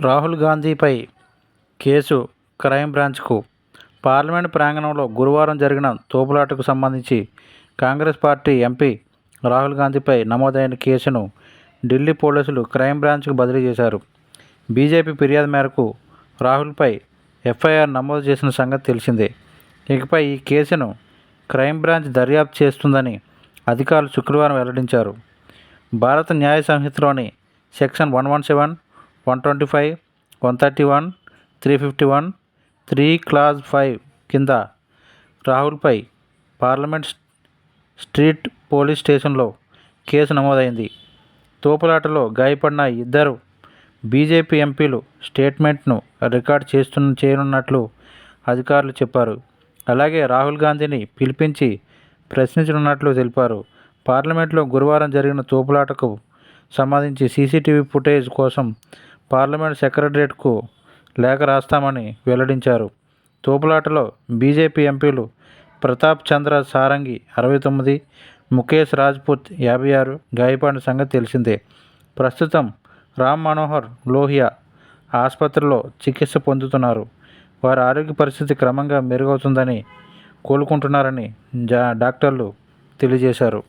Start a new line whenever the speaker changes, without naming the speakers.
రాహుల్ గాంధీపై case crime బ్రాంచ్కు. Parliament ప్రాంగణంలో గురువారం జరిగిన తోపులాటకు సంబంధించి కాంగ్రెస్ పార్టీ ఎంపీ రాహుల్ గాంధీపై నమోదైన కేసును ఢిల్లీ పోలీసులు క్రైమ్ బ్రాంచ్కు బదిలీ చేశారు. బీజేపీ ఫిర్యాదు మేరకు రాహుల్పై ఎఫ్ఐఆర్ నమోదు చేసిన సంగతి తెలిసిందే. ఇకపై ఈ కేసును క్రైమ్ బ్రాంచ్ దర్యాప్తు చేస్తుందని అధికారులు శుక్రవారం వెల్లడించారు. భారత న్యాయ సంహితలోని సెక్షన్ 117, 125, 131, 351, 3 క్లాజ్ 5 కింద రాహుల్పై పార్లమెంట్ స్ట్రీట్ పోలీస్ స్టేషన్లో కేసు నమోదైంది. తోపులాటలో గాయపడిన ఇద్దరు బీజేపీ ఎంపీలు స్టేట్మెంట్ను రికార్డు చేయనున్నట్లు అధికారులు చెప్పారు. అలాగే రాహుల్ గాంధీని పిలిపించి ప్రశ్నించనున్నట్లు తెలిపారు. పార్లమెంట్లో గురువారం జరిగిన తోపులాటకు సంబంధించి సీసీటీవీ ఫుటేజ్ కోసం పార్లమెంట్ సెక్రటరియట్కు లేఖ రాస్తామని వెల్లడించారు. తోపులాటలో బీజేపీ ఎంపీలు ప్రతాప్ చంద్ర సారంగి 69, ముఖేష్ రాజ్పుత్ 56 గాయపడిన సంగతి తెలిసిందే. ప్రస్తుతం రామ్ మనోహర్ లోహియా ఆసుపత్రిలో చికిత్స పొందుతున్నారు. వారి ఆరోగ్య పరిస్థితి క్రమంగా మెరుగవుతుందని కోలుకుంటున్నారని డాక్టర్లు తెలియజేశారు.